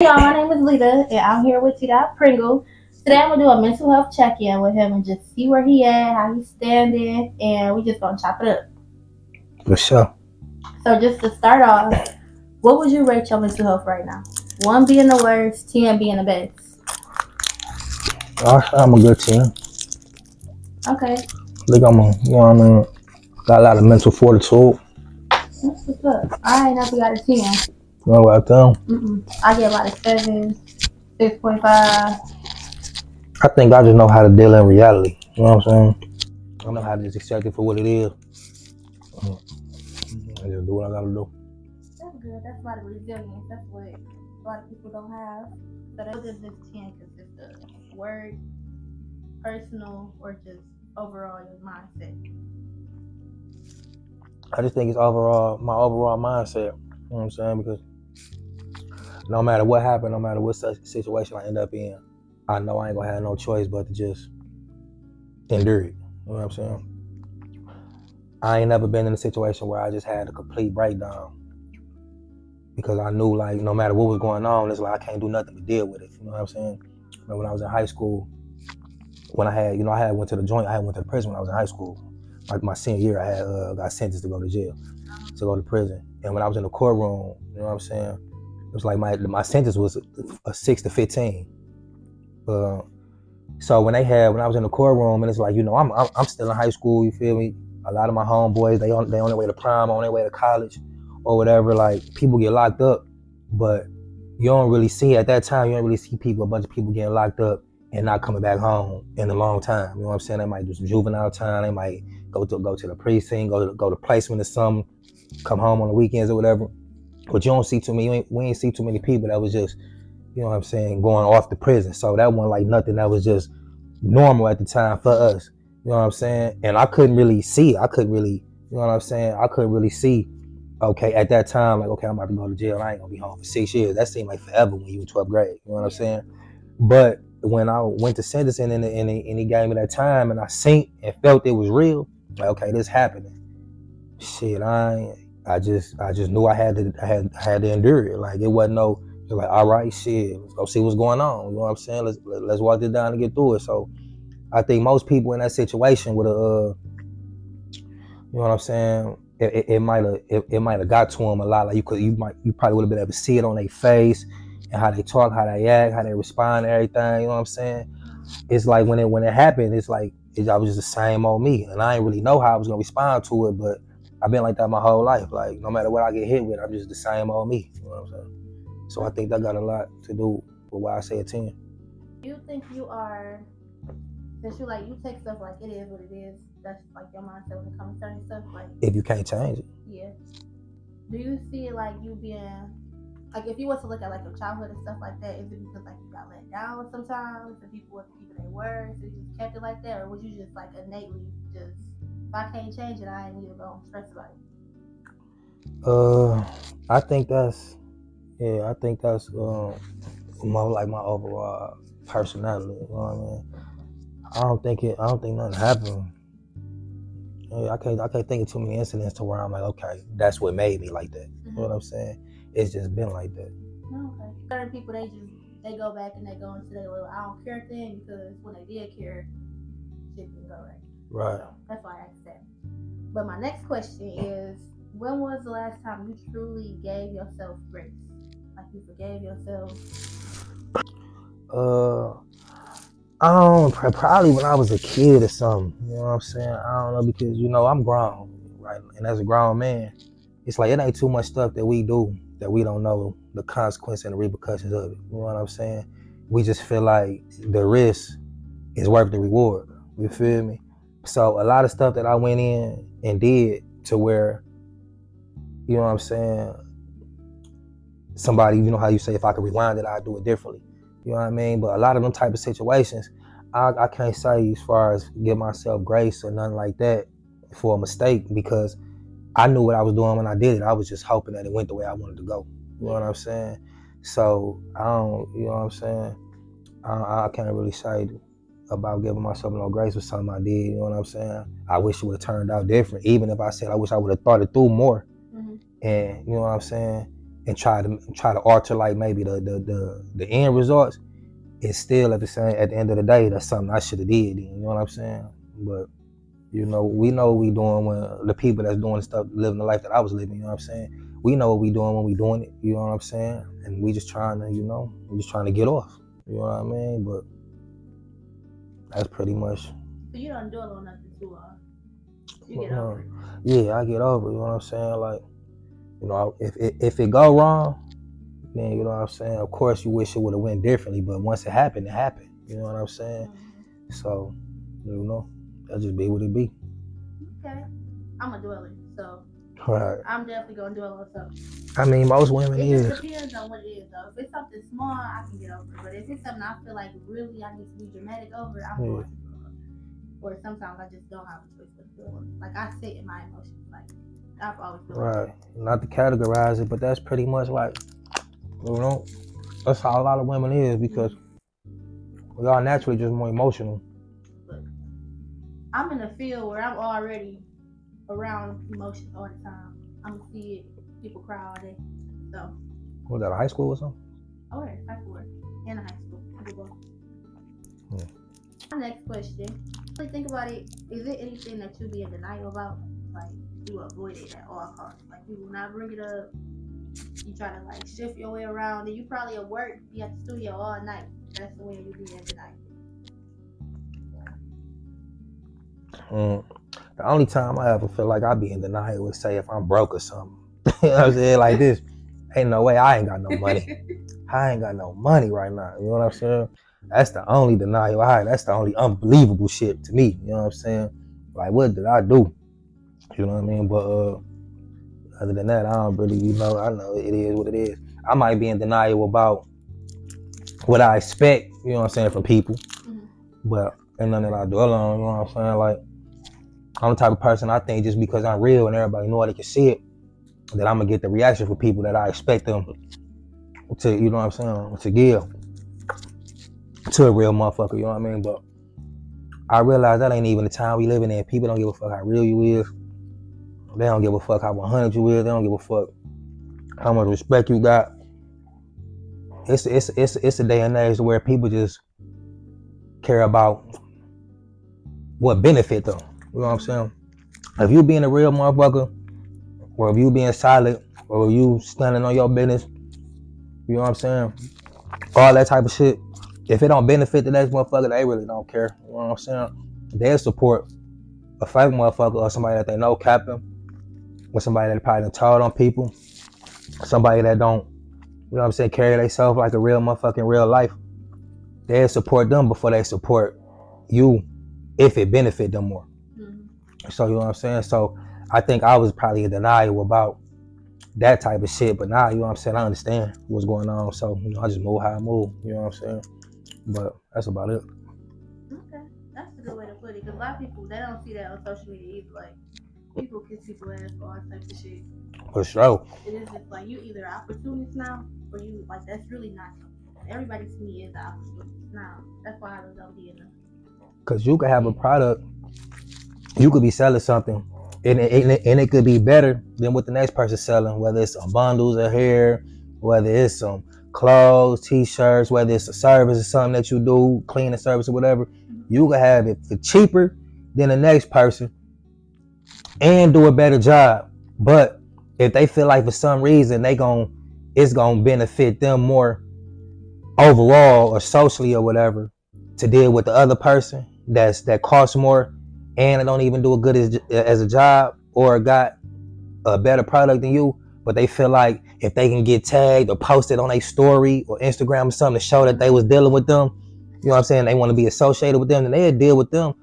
Y'all, my name is Lita, and I'm here with Pringle. Today I'm gonna do a mental health check-in with him and just see where he at, how he's standing, and we just gonna chop it up. For sure. So just to start off, what would you rate your mental health right now? 1 being the worst, 10 being the best. I'm a good team. Okay. I think I'm a, you know what I mean? Got a lot of mental fortitude. That's what's up. I ain't never got a 10. You know what I think? I get about a 7, 6.5. I think I just know how to deal in reality. You know what I'm saying? I know how to just accept it for what it is. I just do what I gotta do. That's good. That's a lot of resilience. That's what a lot of people don't have. So that does this 10 consist of work, personal, or just overall your mindset? I just think it's my overall mindset. You know what I'm saying? Because no matter what happened, no matter what situation I end up in, I know I ain't gonna have no choice but to just endure it. You know what I'm saying? I ain't never been in a situation where I just had a complete breakdown because I knew, like, no matter what was going on, it's like I can't do nothing but deal with it. You know what I'm saying? But when I was in high school, when I went to the prison when I was in high school. Like my senior year, I got sentenced to go to jail, to go to prison. And when I was in the courtroom, you know what I'm saying? It was like my sentence was a 6 to 15. So when I was in the courtroom, and it's like, I'm still in high school. You feel me? A lot of my homeboys, they on their way to prom, on their way to college, or whatever. Like, people get locked up, but you don't really see at that time. You don't really see a bunch of people getting locked up and not coming back home in a long time. You know what I'm saying? They might do some juvenile time. They might go to the precinct, go to placement or something, come home on the weekends or whatever. But you don't see too many. We ain't see too many people that was just, you know what I'm saying, going off to prison. So that wasn't like nothing that was just normal at the time for us. You know what I'm saying? And I couldn't really see. You know what I'm saying? I couldn't really see. Okay, at that time, like, okay, I'm about to go to jail. I ain't gonna be home for 6 years. That seemed like forever when you were 12th grade. You know what I'm saying? But when I went to sentencing and he gave me that time and I seen and felt it was real, like, okay, this happening. Shit, I just knew I had to endure it. Like, it wasn't no, it was like, all right, shit, let's go see what's going on. You know what I'm saying? Let's walk this down and get through it. So I think most people in that situation would have, you know what I'm saying? It might have got to them a lot. Like, you probably would have been able to see it on their face and how they talk, how they act, how they respond to everything. You know what I'm saying? It's like when it happened, it's like I was just the same old me, and I didn't really know how I was gonna respond to it. But I've been like that my whole life. Like, no matter what I get hit with, I'm just the same old me. You know what I'm saying? So I think that got a lot to do with why I say a 10. You think you are, since you take stuff like it is what it is, that's like your mindset when it comes to certain stuff, like, If you can't change it. yeah. Do you see it like you being, like, if you was to look at like your childhood and stuff like that, is it because like you got let down sometimes and people wasn't keeping their words, so you just kept it like that, or was you just like innately just, if I can't change it, I ain't even gonna stress about it? I think that's more like my overall personality. You know what I mean? I don't think nothing happened. I can't think of too many incidents to where I'm like, okay, that's what made me like that. You know what I'm saying? It's just been like that. Okay. Certain people, they go back and they go into their little I don't care thing, because when they did care, shit didn't go right. Right. So that's why I asked that. But my next question is, when was the last time you truly gave yourself grace? Like, you forgave yourself? Probably when I was a kid or something. You know what I'm saying? I don't know, because I'm grown, right? And as a grown man, it's like it ain't too much stuff that we do that we don't know the consequence and the repercussions of it. You know what I'm saying? We just feel like the risk is worth the reward. You feel me? So a lot of stuff that I went in and did to where, you know what I'm saying, somebody, you know how you say, if I could rewind it, I'd do it differently. You know what I mean? But a lot of them type of situations, I can't say as far as give myself grace or nothing like that for a mistake, because I knew what I was doing when I did it. I was just hoping that it went the way I wanted to go. You know what I'm saying? So I don't, you know what I'm saying? I can't really say about giving myself no grace for something I did. You know what I'm saying? I wish it would have turned out different. Even if I said I wish I would have thought it through more. And you know what I'm saying? and try to alter like maybe the end results, it's still at the end of the day, that's something I should have did. You know what I'm saying? But we know what we doing when the people that's doing stuff, living the life that I was living. You know what I'm saying? We know what we doing when we doing it. You know what I'm saying? And we just trying to, we just trying to get off. You know what I mean? But that's pretty much. So you don't do a little nothing too long. You get over it. Yeah, I get over it. You know what I'm saying? Like, if it go wrong, then you know what I'm saying. Of course, you wish it would have went differently, but once it happened, it happened. You know what I'm saying? Mm-hmm. So, that just be what it be. Okay, I'm a dweller, so right. I'm definitely gonna dwell on something. I mean, most women is. It just depends on what it is, though. If it's something small, I can get over it. But if it's something I feel like really I need to be dramatic over, I'm going to dwell on it. Or sometimes I just don't have a choice but to dwell on it. Like I sit in my emotions, like I've always been. Right. Not to categorize it, but that's pretty much like, that's how a lot of women is, because we are naturally just more emotional. But I'm in a field where I'm already around emotions all the time. I'm gonna see it, people cry all day. So. Was that a high school or something? Oh, yeah, high school and a high school. I do both. My next question. Really think about it. Is it anything that you be in denial about? Like you avoid it at all costs. Like you will not bring it up. You try to like shift your way around, and you probably at work, be at the studio all night. That's the way you be in denial. The only time I ever feel like I be in denial is say if I'm broke or something. You know what I'm saying? Like this, ain't no way I ain't got no money. I ain't got no money right now. You know what I'm saying? That's the only denial I have. That's the only unbelievable shit to me. You know what I'm saying? Like, what did I do? You know what I mean? But other than that, I don't really, I know it is what it is. I might be in denial about what I expect, you know what I'm saying, from people. Mm-hmm. But ain't nothing that I dwell on, you know what I'm saying? Like, I'm the type of person, I think just because I'm real and everybody know they can see it, that I'm gonna get the reaction from people that I expect them to, you know what I'm saying, to give to a real motherfucker, you know what I mean? But I realize that ain't even the time we living in. People don't give a fuck how real you is. They don't give a fuck how 100 you is. They don't give a fuck how much respect you got. It's a day and age where people just care about what benefit them. You know what I'm saying? If you being a real motherfucker, or if you being solid, or if you standing on your business, you know what I'm saying? All that type of shit. If it don't benefit the next motherfucker, they really don't care. You know what I'm saying? They'll support a fake motherfucker or somebody that they know capping, or somebody that probably done told on people, somebody that don't, you know what I'm saying, carry themselves like a real motherfucker in real life. They'll support them before they support you if it benefit them more. Mm-hmm. So, you know what I'm saying? So, I think I was probably in denial about that type of shit, but now, you know what I'm saying, I understand what's going on. So, I just move how I move, you know what I'm saying? But that's about it. Okay, that's a good way to put it, because a lot of people, they don't see that on social media either. Like, people kiss people ass for all types of shit. For sure. It is just like, you either an opportunist now, or you, like, that's really not. Everybody to me is an opportunist now. That's why I don't be in them. Because you could have a product, you could be selling something, and it could be better than what the next person's selling, whether it's some bundles of hair, whether it's some clothes, t-shirts, whether it's a service or something that you do, cleaning service or whatever. Mm-hmm. You could have it for cheaper than the next person and do a better job. But if they feel like for some reason it's gonna benefit them more overall or socially or whatever to deal with the other person that costs more and it don't even do a good as a job or got a better product than you, but they feel like if they can get tagged or posted on a story or Instagram or something to show that they was dealing with them, you know what I'm saying, they want to be associated with them, then they'll deal with them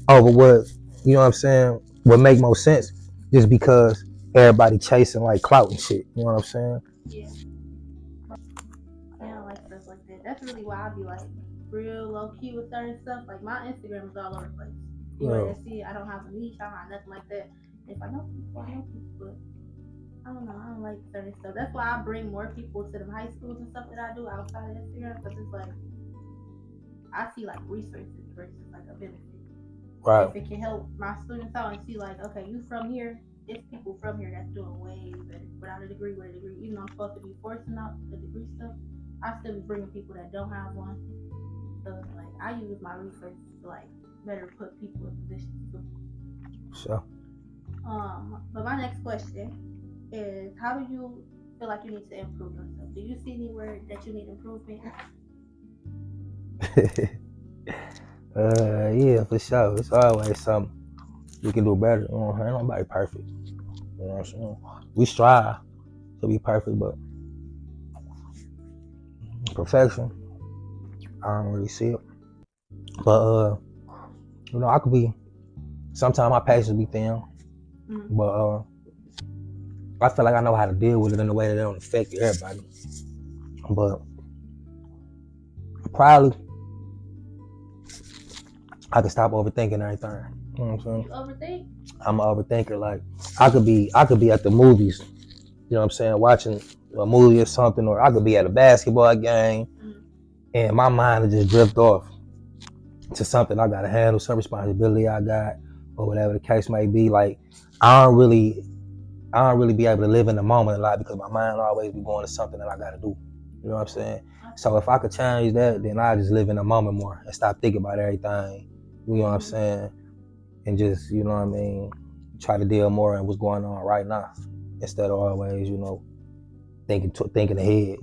over what, you know what I'm saying, would make more sense just because everybody chasing like clout and shit, you know what I'm saying? Yeah. I don't like stuff like that. That's really why I be like real low key with certain stuff. Like my Instagram is all over the place. You know, see, I don't have a niche, I don't have nothing like that. If I know people, but I don't know, I don't like certain stuff. That's why I bring more people to the high schools and stuff that I do outside of Instagram, because it's like, I see like resources versus like a benefit. Right. If it can help my students out and see like, okay, you from here, it's people from here that's doing way better without a degree, with a degree. Even though I'm supposed to be forcing out the degree stuff, I still be bringing people that don't have one. So it's like I use my resources to like better put people in positions too. So But my next question is, how do you feel like you need to improve yourself? Do you see anywhere that you need improvement? yeah, for sure. It's always something we can do better. You know, ain't nobody perfect. You know what I'm saying? We strive to be perfect, but perfection, I don't really see it. But you know, I could be. Sometimes my patience be thin, but I feel like I know how to deal with it in a way that it don't affect everybody. But probably I can stop overthinking everything. You know what I'm saying? You overthink? I'm an overthinker. Like I could be at the movies. You know what I'm saying? Watching a movie or something, or I could be at a basketball game, and my mind will just drift off to something I gotta handle, some responsibility I got, or whatever the case may be. Like I don't really be able to live in the moment a lot because my mind will always be going to something that I gotta do. You know what I'm saying? So if I could change that, then I just live in the moment more and stop thinking about everything. You know what I'm saying? And just, you know what I mean, try to deal more in what's going on right now instead of always, you know, thinking ahead.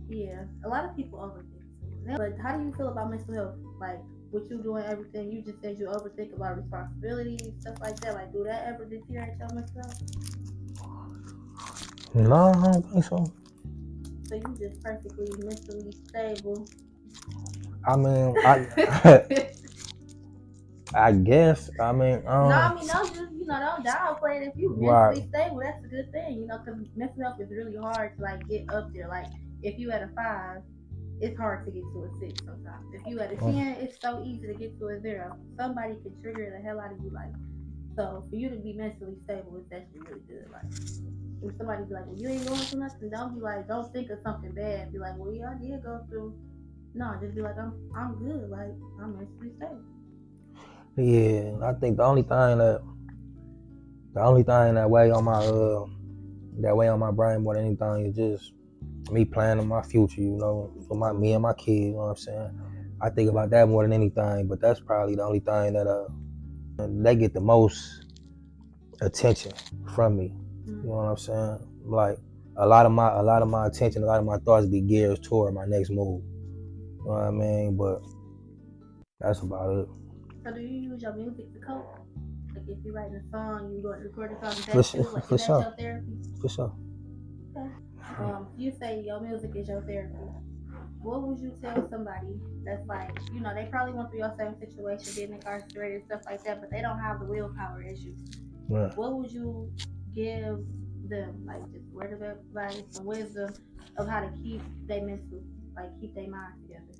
Yeah, a lot of people overthink. But how do you feel about mental health? Like, with you doing everything, you just said you overthink about responsibilities, stuff like that. Like, do that ever deteriorate your mental health? No, I don't think so. So you just perfectly mentally stable. I mean, I guess. I mean, no, just don't downplay it. If you right. mentally stable, that's a good thing. Because mental health is really hard to like get up there. Like, if you at a 5, it's hard to get to a 6 sometimes. If you at a 10, it's so easy to get to a 0. Somebody can trigger the hell out of you. Like, so for you to be mentally stable is actually really good. Like, if somebody be like, well, you ain't going through nothing, don't be like, don't think of something bad. Be like, well, yeah, I did go through. No, just be like, I'm good. Like, I'm mentally stable. Yeah, I think the only thing that weigh on my brain more than anything is just me planning my future, you know, for me and my kids, you know what I'm saying? I think about that more than anything, but that's probably the only thing that they get the most attention from me. You know what I'm saying? Like a lot of my attention, a lot of my thoughts be geared toward my next move. You know what I mean? But that's about it. So do you use your music to cope? Like if you're writing a song, you go and record a song, For is that your therapy? For sure. Okay. You say your music is your therapy. What would you tell somebody that's like, they probably went through your same situation, being incarcerated and stuff like that, but they don't have the willpower issue? Yeah. What would you give them, like just word of advice, some wisdom of how to keep their mental, like keep their mind together?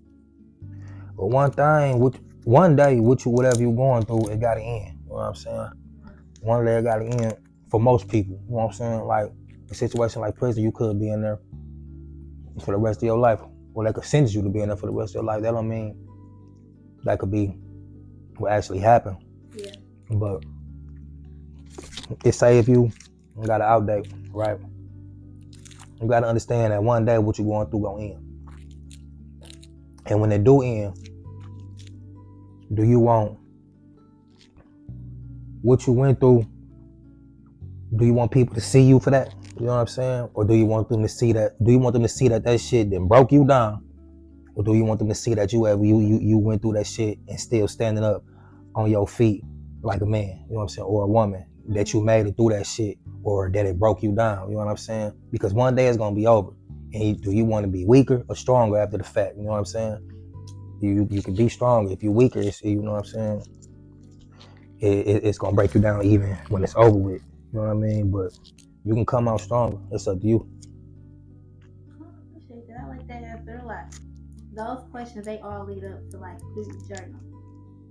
But one day, whatever you're going through, it gotta end. You know what I'm saying? One day it gotta end for most people. You know what I'm saying? Like a situation like prison, you could be in there for the rest of your life. Or they could sentence you to be in there for the rest of your life. That don't mean that could be what actually happened. Yeah. But it say if you got an outdate, right? You gotta understand that one day what you're going through gonna end. And when they do end, do you want what you went through? Do you want people to see you for that? You know what I'm saying? Or do you want them to see that? Do you want them to see that shit that broke you down? Or do you want them to see that you went through that shit and still standing up on your feet like a man? You know what I'm saying? Or a woman, that you made it through that shit, or that it broke you down. You know what I'm saying? Because one day it's gonna be over. And do you want to be weaker or stronger after the fact? You know what I'm saying? You can be stronger. If you're weaker, you know what I'm saying? It's gonna break you down even when it's over with. You know what I mean? But you can come out stronger. It's up to you. I appreciate that. I like that answer a lot. Those questions, they all lead up to like, do you journal?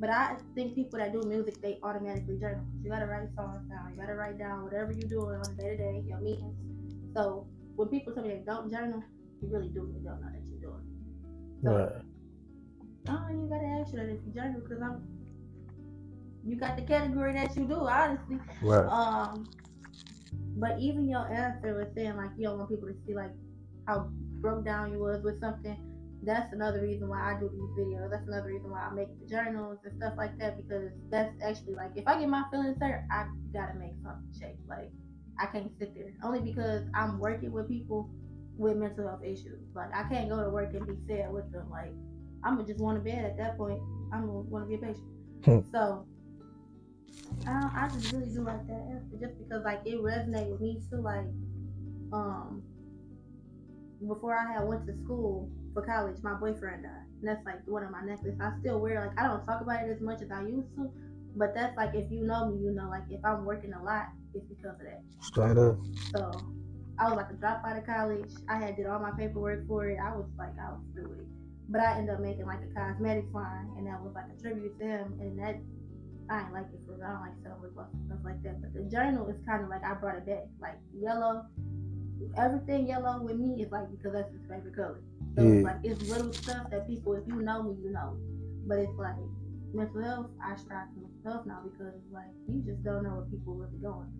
But I think people that do music, they automatically journal. You gotta write songs down. You gotta write down whatever you're doing on a day to day, your meetings. So when people tell me they don't journal, you really don't know that you're doing. So, Right. I don't even gotta ask you that if you journal, because you got the category that you do, honestly. Right. But even your answer was saying like you don't want people to see like how broke down you was with something. That's another reason why I do these videos. That's another reason why I make the journals and stuff like that, because that's actually like if I get my feelings hurt, I gotta make something shake. Like I can't sit there only because I'm working with people with mental health issues. Like I can't go to work and be sad with them. Like I'm gonna just want to bed at that point. I'm gonna want to be a patient. So I just really do like that answer just because like it resonated with me too. Like um before I had went to school for college, my boyfriend died. And that's like one of my necklaces. I still wear like I don't talk about it as much as I used to, but that's like if you know me, you know like if I'm working a lot, it's because of that. Straight up. So I was like a drop out of college. I had did all my paperwork for it. I was through with it. But I ended up making like a cosmetics line, and that was like a tribute to him. And that I ain't like it for I don't like selling lip gloss and stuff like that. But the journal is kind of like I brought it back, like yellow. Everything yellow with me is like because that's his favorite color. So it's like it's little stuff that people, if you know me, you know me. But it's like mental health. I strive for mental health now because like you just don't know what people really going.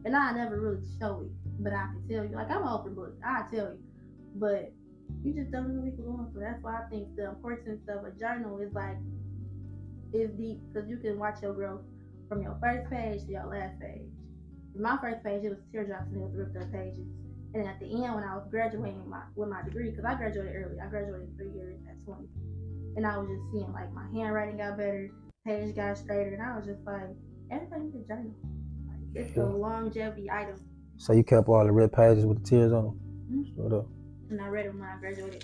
And I never really show it, but I can tell you. Like I'm an open book. I tell you, but you just don't know what people going through. That's why I think the importance of a journal is like is deep because you can watch your growth from your first page to your last page. My first page, it was teardrops and it was ripped up pages. And at the end, when I was graduating with my degree, because I graduated early, I graduated 3 years at 20. And I was just seeing like my handwriting got better, page got straighter, and I was just like, everybody needs a journal. Like, it's a longevity item. So you kept all the red pages with the tears on? Mm-hmm. And I read them when I graduated.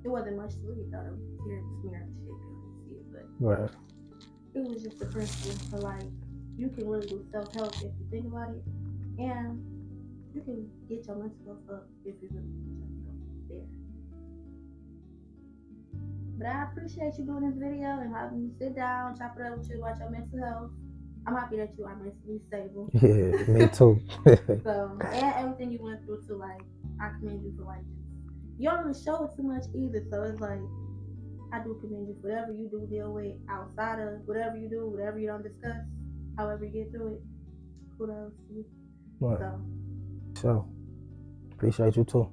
It wasn't much to read though, the tears smearing shit, you couldn't see it, but right. It was just the principle for like you can really do self-help if you think about it, and you can get your mental health up if you really put yourself there. But I appreciate you doing this video and having me sit down, chop it up with you about your mental health. I'm happy that you are mentally stable. Yeah, me too. So, and everything you went through too, like, I commend you for like you don't really show it too much either, so it's like I do commend you for whatever you do deal with outside of whatever you do, whatever you don't discuss, however you get through it. Kudos to you. Right. So appreciate you too.